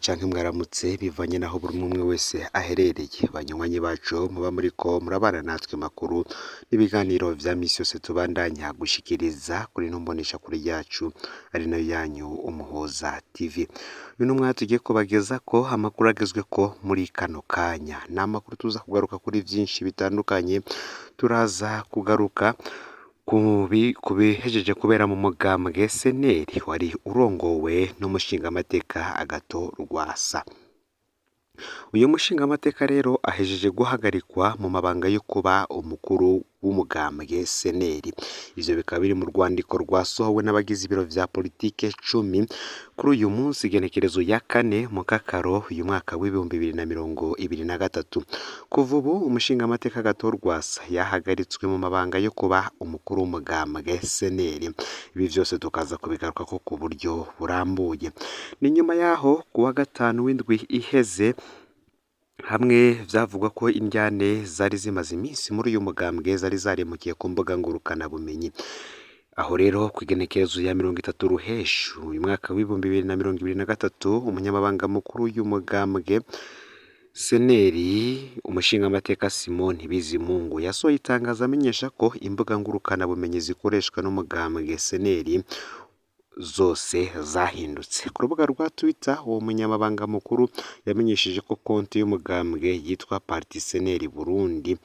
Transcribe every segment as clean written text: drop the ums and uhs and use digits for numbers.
canke mwaramutse bivanye naho buri umwe wese aherereye. Banywanyi bacu muba muriko murabana natwe makuru n'ibiganiro vya misi yose tubandanya gushikiriza kuri ino mboneshakure yacu ari nayo yanyu Umuhoza TV. Uyu n'umwanya tugiye kubagezako amakuru agezweko muri kano kanya. Ni amakuru tuza kugaruka kuri vyinshi bitandukanye, turaza kugaruka kubihejeje kubera mu mugambwe SNL wari urongowe n'umushingamateka Agathon Rwasa. Uyu mushingamateka rero ahejeje guhagarikwa mu mabanga yo kuba umukuru w'umugambwe SNL. Ivyo bikaba biri mu rwandiko rwasohowe n'abagize ibiro vya politike 10 kuri uyu munsi igenekerezo ya 4 mu Kakaro uyu mwaka w'2023. Kuva ubu umushingamateka Agathon Rwasa yahagaritswe mu mabanga yo kuba umukuru w'umugambwe SNL. Ibi vyose tukaza kubigarukako ku buryo burambuye. Ni nyuma yaho kuwa gatanu w'indwi iheze hamwe vyavugwa ko indyane zari zimaze iminsi muri uyu mugambwe zari zaremukiye ku mbuga ngurukana bumenyi. Aho rero kwigenekerezo ya 30 Ruheshu uyu mwaka w'2023 umunyamabanga mukuru w'uyu mugambwe SNL umushingamateka Simon Bizimungu yasohoye itangazo amenyesha ko imbuga ngurukana bumenyi zikoreshwa n'umugambwe SNL zose zahindutse. Ku rubuga rwa Twitter uwo munyamabanga mukuru yamenyesheje ko konti y'umugambwe yitwa Parti SNL Burundi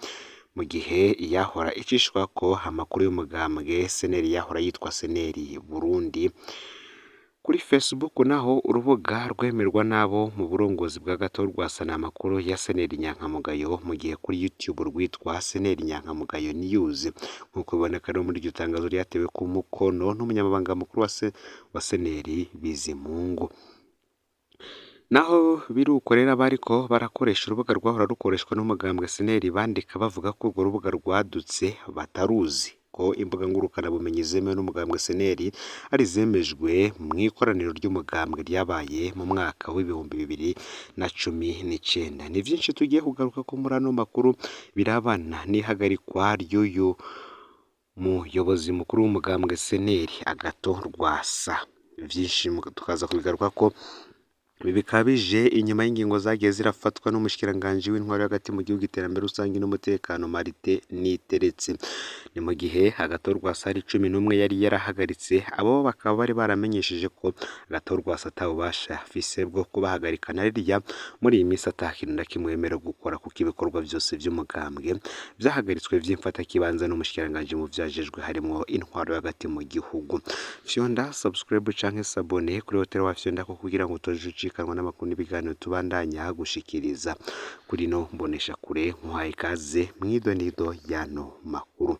mu gihe yahora icishwa ko amakuru y'umugambwe SNL yahora yitwa SNL Burundi. Kuri Facebook naho urubuga rwemerwa nabo mu burongozi bwa Agathon Rwasa amakuru ya SNL Nyankamugayo, mu gihe kuri YouTube rwitwa SNL Nyankamugayo News. Nkuko biboneka no muri iryo tangazo ryatewe ku mukono n'umunyamabanga mukuru wa SNL Bizimungu. Naho birukorera bariko barakoresha urubuga rwahora rukoreshwa n'umugambwe SNL bandika bavuga ko urwo rubuga rwadutse bataruzi ko imbuga ngurukana bumenyi zemewe n'umugambwe SNL ari zemejwe mu ikoraniro ry'umugambwe ryabaye mu mwaka w'2019. Ni vyinshi tugiye kugaruka ko muri ano makuru birabana n'ihagarikwa ry'uyu muyobozi mukuru w'umugambwe SNL Agathon Rwasa. Vyinshi tukaza kubigaruka ko bikabije inyuma y'ingingo zagiye zirafatwa n'umushikiranganje w'intwaro hagati mu gihugu iterambere rusange n'umutekano Martin Niteretse. Ni mu gihe Agathon Rwasa ari 11 yari yarahagaritse, abo bakaba bari baramenyesheje ko Agathon Rwasa atawubasha afise bwo kubahagarikana ririya muri iyi minsi atakintu na kimwe yemerewe gukora kuko ibikorwa vyose vy'umugambwe vyahagaritswe vy'imfata kibanza n'umushikiranganje mu vyajejwe harimo intwaro hagati mu gihugu. Fyonda subscribe canke s'abone kuri hotel wa Fyonda ko kugira ngo utojucikanwa n'amakuru n'ibiganiro tubandanya gushikiriza kuri no mbonesha kure. Muhaye ikaze mwidonido yano makuru.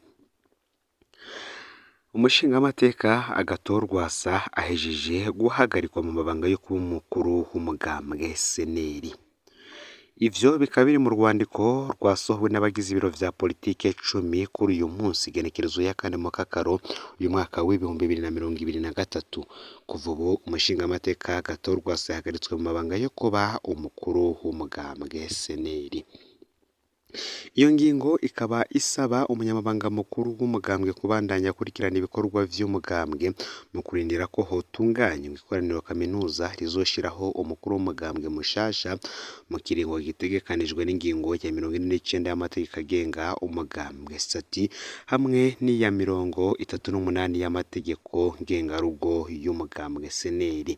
Umushingamateka Agathon Rwasa ahejeje guhagarikwa mu mabanga yo kuba umukuru w'umugambwe SNL. Ivyo bikaba biri mu rwandiko rwasohowe n'abagize ibiro vya politike 10 kuri uyu munsi igenekerezo ya 4 mu Kakaro uyu mwaka w'2023. Kuva ubu umushingamateka Agathon Rwasa yahagaritswe mu mabanga yo kuba umukuru w'umugambwe SNL. Iyo ngingo ikaba isaba umunyamabanga mukuru w'umugambwe kubandanya kurikirana ibikorwa vy'umugambwe mu kurindira ko hotunganywa ikoraniro kaminuza rizoshiraho umukuru w'umugambwe mushasha mu kiringo gitegekanijwe n'ingingo ya 49 y'amategeko agenga umugambwe stati hamwe n'iya 38 y'amategeko ngengarugo y'umugambwe SNL.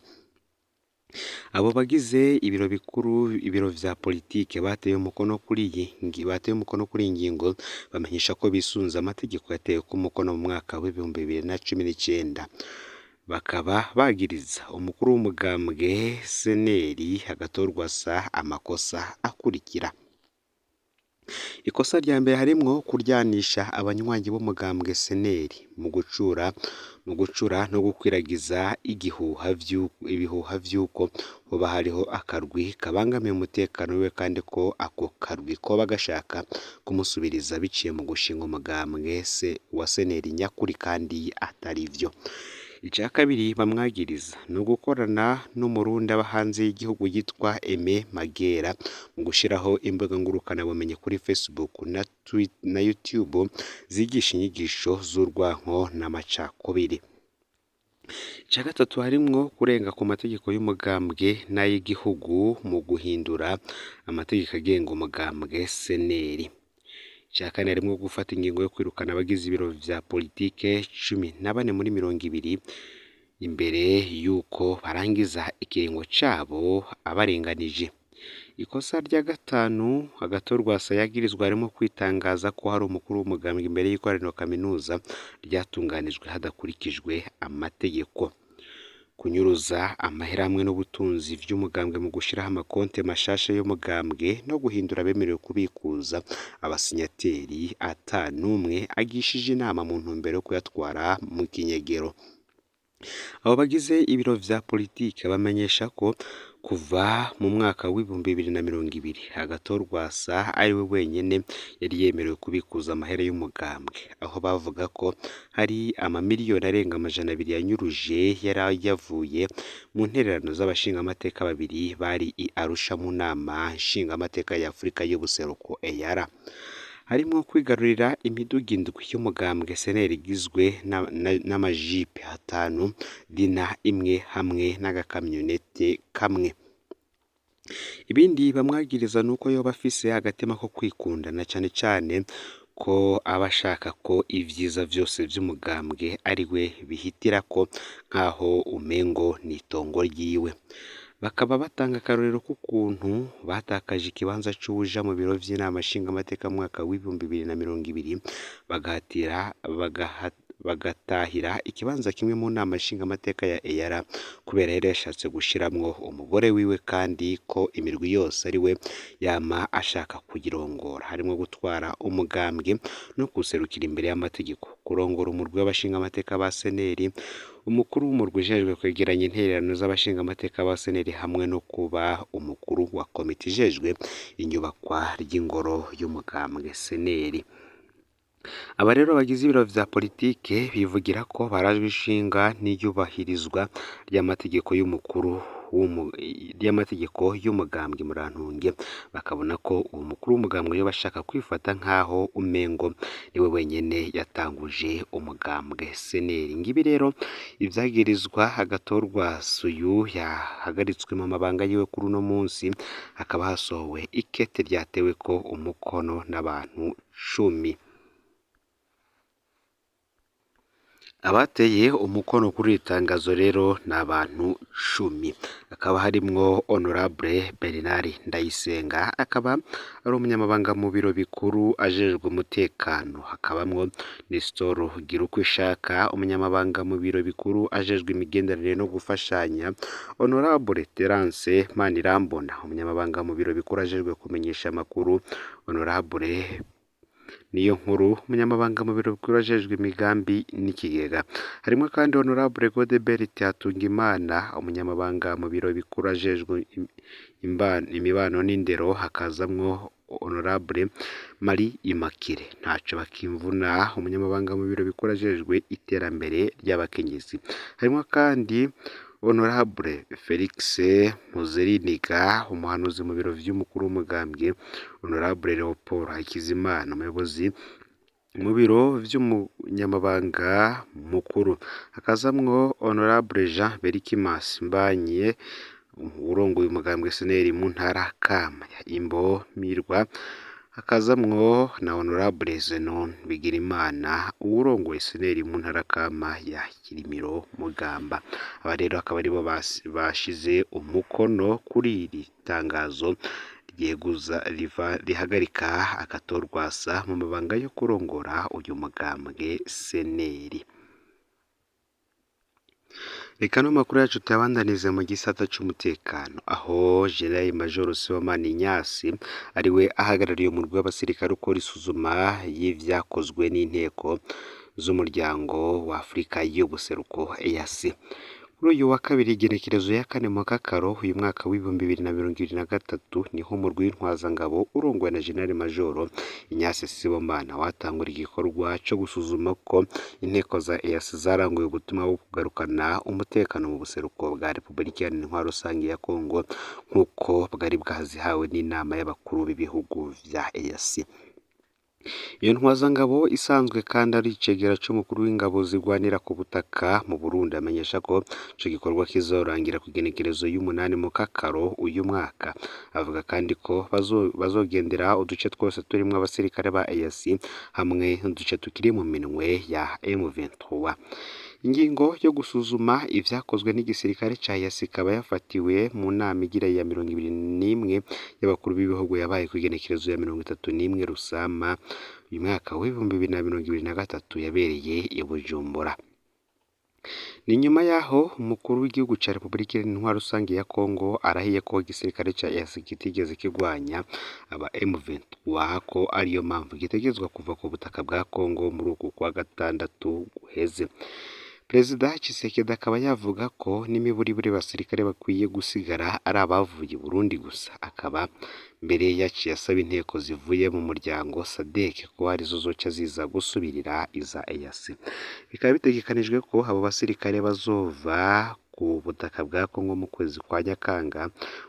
Abo bagize ibiro bikuru ibiro vya politike bateye umukono kuri ingingo bamenyesha ko bisunza amategeko yatewe ku mukono mu mwaka w'2019. Bakaba bagiriza umukuru w'umugambwe SNL Agathon Rwasa amakosa akurikira. Ikosa rya mbere harimwo kuryanisha abanywanyi b'umugambwe SNL mu gucura no gukwiragiza ibihuha vy'uko hoba hariho akarwi kabangamiye umutekano we kandi ko ako karwi ko bagashaka kumusubiriza biciye mu gushinga umugambwe wa SNL nyakuri kandi atari vyo. Icya kabiri bamwagiriza no gukorana n'umurundi aba hanze y'igihugu yitwa Aime Magera mu gushiraho imbuga ngurukana bumenyi kuri Facebook na YouTube zigisha inyigisho z'urwanko n'amacakubiri. Ica gatatu harimwo kurenga ku mategeko y'umugambwe n'ay'igihugu mu guhindura amategeko agenga umugambwe seneri. Ica kane harimwo gufata ingingo yo kwirukana abagize ibiro vya politike 14 muri 20 imbere yuko barangiza ikiringo cabo abarenganije. Ikosa rya gatanu Agathon Rwasa yagirizwa harimo kwitangaza ko hari umukuru w'umugambwe imbere y'ikoraniro kaminuza ryatunganijwe hadakurikijwe amategeko. Kunyuruza amahera hamwe n'ubutunzi vy'umugambwe mu gushiraho amakonte mashasha y'umugambwe no guhindura abemerewe kubikuza abasinyateri ata n'umwe agishije inama mu ntumbero yo kuyatwara mu kinyegero. Abo bagize ibiro vya politike bamenyesha ko kuva mu mwaka w'ibihumbi 2020 Agathon Rwasa ari we wenyene yari yemerewe kubikuza amahera y'umugambwe, aho bavuga ko hari amamiliyoni arenga 200 yanyuruje yari yavuye mu ntererano z'abashingamateka babiri bari i Arusha mu nama nshingamateka ya Afurika y'ubuseruko EAR. Harimwo kwigarurira imiduga indwi y'umugambwe seneri igizwe n'amajipe 5, dina imwe hamwe n'agakamyonete kamwe. Ibindi bamwagiriza nuko yoba afise agatema ko kwikunda na cane cane ko abashaka ko ivyiza vyose vy'umugambwe ari we bihitirako nkaho umengo n'itongo ryiwe. Bakaba batanga akarorero k'ukuntu batakaje ikibanza c'ubuja mu biro vy'inama nshingamateka mu mwaka w'ibihumbi 2020 bagatahira ikibanza kimwe mu nama nshingamateka ya EAR kubera yari yashatse gushiramwo umugore wiwe kandi ko imirwi yose ari we yama ashaka kugirongora, harimo gutwara umugambwe no kuserukira imbere y'amategeko, kurongora umurwi w'abashingamateka ba seneri, umukuru w'umurwi ujejwe kwegeranya intererano z'abashingamateka ba seneri hamwe no kuba umukuru wa komite ijejwe inyubakwa ry'ingoro y'umugambwe seneri. Aba rero bagize ibiro vya politike bivugira ko barajwe ishinga n'iyubahirizwa ry'amategeko y'umugambwe murantunge, bakabona ko uwo mukuru w'umugambwe yo bashaka kwifata nkaho umengo niwe wenyene yatanguje umugambwe seneri. Ngibi rero ivyagirizwa Agathon Rwasa uyu yahagaritswe mu mabanga yiwe kuri uno munsi, hakaba hasohowe ikete ryatewe ko umukono n'abantu 10. Abateye umukono kuri itangazo rero n'abantu 10, akaba harimwo Honorable Bernard Ndayisenga, akaba ari umunyamabanga mu biro bikuru ajejwe umutekano, hakabamwo Nestor Girukwishaka umunyamabanga mu biro bikuru ajejwe imigenderanire no gufashanya, Honorable Terence Manirambona umunyamabanga mu biro bikuru ajejwe kumenyesha amakuru, Honorable niyo nkuru umunyamabanga mu biro bikuru ajejwe imigambi n'ikigega. Harimo kandi Honorable Godebert Hatungimana umunyamabanga mu biro bikuru ajejwe imibano n'indero, hakazamwo Honorable Marie Immaculée Ntaco Bakimvuna umunyamabanga mu biro bikuru ajejwe iterambere ry'abakenyezi. Harimo kandi Honorable Felix Mpuzeriniga umuhanuzi mu biro vy'umukuru w'umugambwe, Honorable Leopold Hakizimana umuyobozi mu biro vy'umunyamabanga mukuru, hakazamwo Honorable Jean Berikimas Mbanye urongoye umugambwe seneri mu ntara Kama ya Imbo Mirwa, hakazamwo na Honorable Zenon Bigirimana urongoye seneri mu ntara Kama ya Kirimiro Mugamba. Aba rero akaba aribo bashize umukono kuri iri tangazo rihagarika Agathon Rwasa mu mabanga yo kurongora uyu mugambwe seneri. Reka no makuru yacu tuyabandanize mu gisata c'umutekano, aho General Major Sibomana Ignace ariwe ahagarariye umurwi w'abasirikare ukora isuzuma y'ivyakozwe n'inteko z'umuryango wa Afurika y'ubuseruko EAC. Kuri uyu wa kabiri igenekerezo ya 4 mu Kakaro uyu mwaka w'ibihumbi 2023 niho umurwi w'intwazangabo urongowe na General Major Ignace Sibomana watangura igikorwa co gusuzuma ko inteko za EAC zaranguye ubutumwa bwo kugarukana umutekano mu buseruko bwa Repubulika Iharanira Intwaro Rusange ya Kongo nk'uko bwari bwazihawe n'inama y'abakuru b'ibihugu vya EAC. Iyo ntwazangabo isanzwe kandi ari icegera c'umukuru w'ingabo zigwanira ku butaka mu Burundi amenyesha ko ico gikorwa kizorangira ku igenekerezo y'umunani mu Kakaro uyu mwaka. Avuga kandi ko bazogendera uduce twose turimwo abasirikare ba EAC hamwe n'uduce tukiri mu minwe ya M23. Ingingo yo gusuzuma ivyakozwe n'igisirikare ca EAC ikaba yafatiwe mu nama igira ya 21 y'abakuru b'ibihugu yabaye ku igenekerezo ya 31 Rusama uyu mwaka w'ibihumbi 2023 yabereye i Bujumbura. Ni nyuma yaho umukuru w'igihugu ca Repubulika Iharanira Rusange ya Kongo arahiye ko igisirikare ca EAC kitigeze kigwanya aba M23 ko ariyo mpamvu gitegezwa kuva ku butaka bwa Kongo muri uku kwa gatandatu guheze. Perezida Tshisekedi akaba yavuga ko n'imiburiburi basirikare bakwiye gusigara ari abavuye i Burundi gusa, akaba mbere yaciye asaba inteko zivuye mu muryango SADC ko arizo zoca ziza gusubirira iza EAC. Bikaba bitegekanijwe ko abo basirikare bazova ku butaka bwa Kongo mu kwezi kwa Nyakanga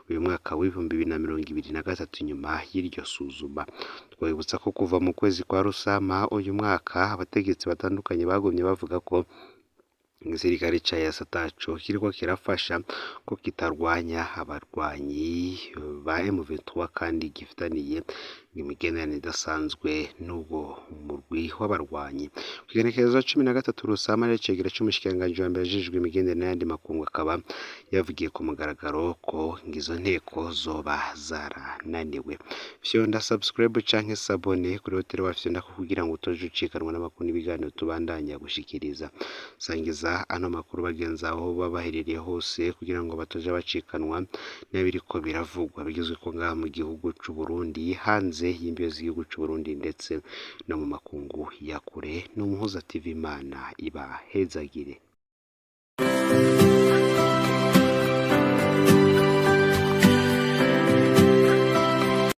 uyu mwaka w'ibihumbi 2023 nyuma y'iryo suzuma. Twabibutsa ko kuva mu kwezi kwa Rusama uyu mwaka abategetsi batandukanye bagumye bavuga ko igisirikare ca EAC ataco kiriko kirafasha ko kitarwanya abarwanyi ba M23 kandi gifitaniye imigenderanire idasanzwe n'ubwo murwi w'abarwanyi. Ku igenekerezo 13 Rusama n'icegera c'umushikiranganji wa mbere ajejwe imigenderanire n'ayandi makungu akaba yavugiye ku mugaragaro ko izo nteko zoba zarananiwe. Fyonda subscribe canke sabone kuri hoteli wa Fyonda kugira ngo utoje ucikanwa n'amakuru n'ibiganiro tubandanya gushikiriza. Sangiza ano makuru bagenzi aho babaherereye hose kugira ngo batoje bacikanwa n'abiriko biravugwa bigizwe ko ngaha mu gihugu c'u Burundi, hanze y'imbibe z'igihugu c'u Burundi ndetse no mu makungu ya kure. N'Umuhuza TV, Imana ibahezagire.